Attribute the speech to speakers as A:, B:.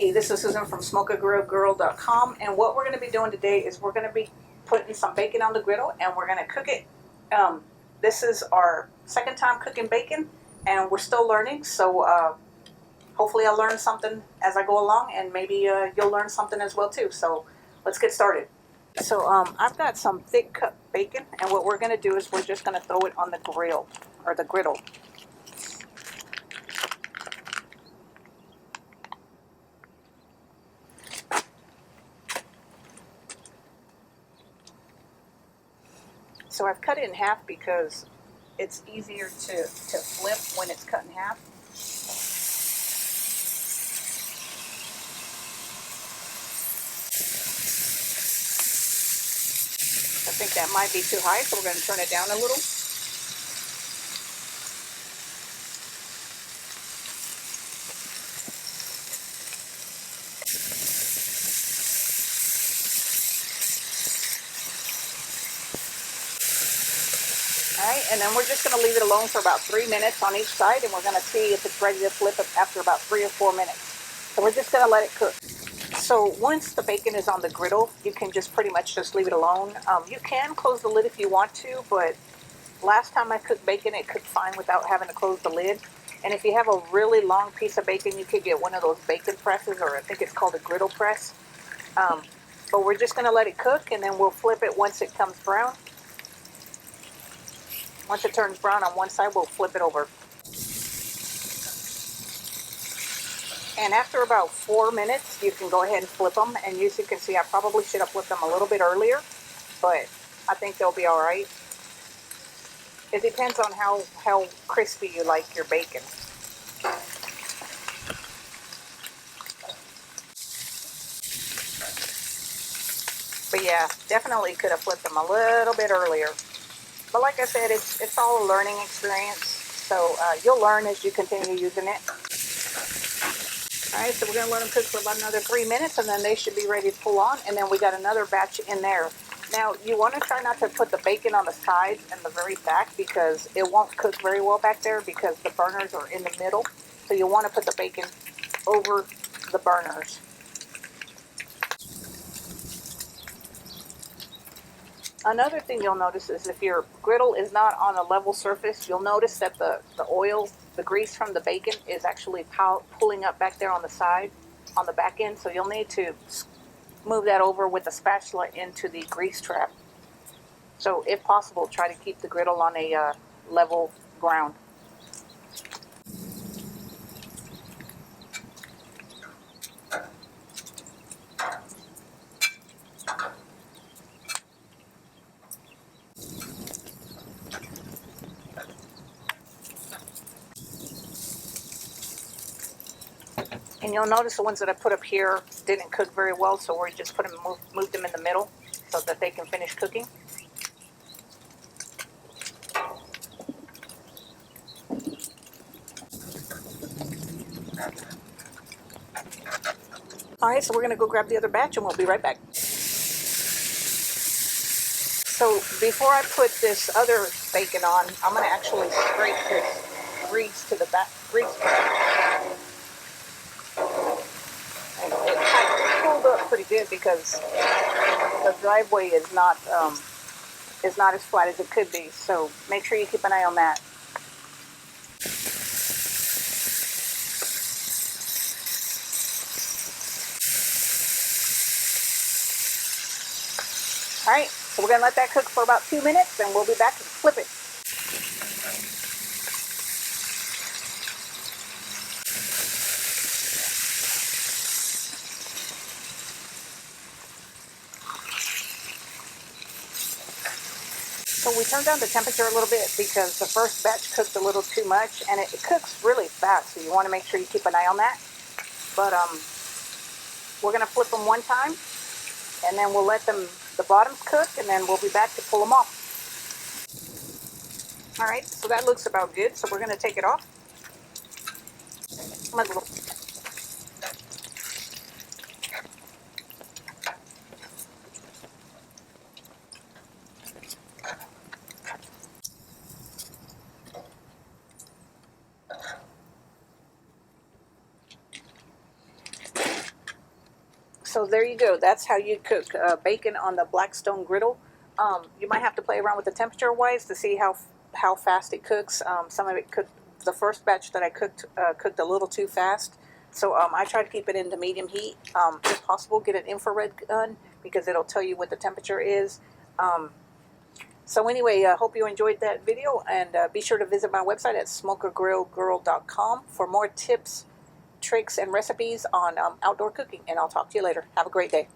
A: Hey, this is Susan from SmokeAGrillGirl.com, and what we're going to be doing today is we're going to be putting some bacon on the griddle and we're going to cook it. This is our second time cooking bacon and we're still learning, so hopefully I'll learn something as I go along, and maybe you'll learn something as well too. So let's get started. So I've got some thick cut bacon, and what we're going to do is we're just going to throw it on the grill or the griddle. So I've cut it in half because it's easier to flip when it's cut in half. I think that might be too high, so we're going to turn it down a little. Alright, and then we're just going to leave it alone for about 3 minutes on each side, and we're going to see if it's ready to flip it after about 3 or 4 minutes. So we're just going to let it cook. So once the bacon is on the griddle, you can just pretty much just leave it alone. You can close the lid if you want to, but last time I cooked bacon, it cooked fine without having to close the lid. And if you have a really long piece of bacon, you could get one of those bacon presses, or I think it's called a griddle press. But we're just going to let it cook, and then we'll flip it once it comes brown. Once it turns brown on one side, we'll flip it over. And after about 4 minutes, you can go ahead and flip them. And as you can see, I probably should have flipped them a little bit earlier, but I think they'll be all right. It depends on how crispy you like your bacon. But yeah, definitely could have flipped them a little bit earlier. But like I said, it's all a learning experience. So you'll learn as you continue using it. Alright, so we're going to let them cook for about another 3 minutes, and then they should be ready to pull on. And then we got another batch in there. Now, you want to try not to put the bacon on the sides and the very back, because it won't cook very well back there because the burners are in the middle. So you want to put the bacon over the burners. Another thing you'll notice is if your griddle is not on a level surface, you'll notice that the oil, the grease from the bacon is actually pulling up back there on the side, on the back end. So you'll need to move that over with a spatula into the grease trap. So if possible, try to keep the griddle on a level ground. And you'll notice the ones that I put up here didn't cook very well, so we just moved them in the middle so that they can finish cooking. Alright, so we're going to go grab the other batch and we'll be right back. So before I put this other bacon on, I'm going to actually scrape this grease to the back. And it pulled up pretty good because the driveway is not as flat as it could be. So make sure you keep an eye on that. Alright, so we're going to let that cook for about 2 minutes, and we'll be back to flip it. So we turned down the temperature a little bit because the first batch cooked a little too much, and it cooks really fast, so you want to make sure you keep an eye on that. But we're going to flip them one time, and then we'll let the bottoms cook, and then we'll be back to pull them off. Alright, so that looks about good, so we're going to take it off. So there you go. That's how you cook bacon on the Blackstone griddle. You might have to play around with the temperature wise to see how fast it cooks. Some of it cooked. The first batch that I cooked a little too fast. So I try to keep it into medium heat. If possible, get an infrared gun because it'll tell you what the temperature is. So anyway, I hope you enjoyed that video, and be sure to visit my website at smokergrillgirl.com for more tips, tricks, and recipes on outdoor cooking. And I'll talk to you later. Have a great day.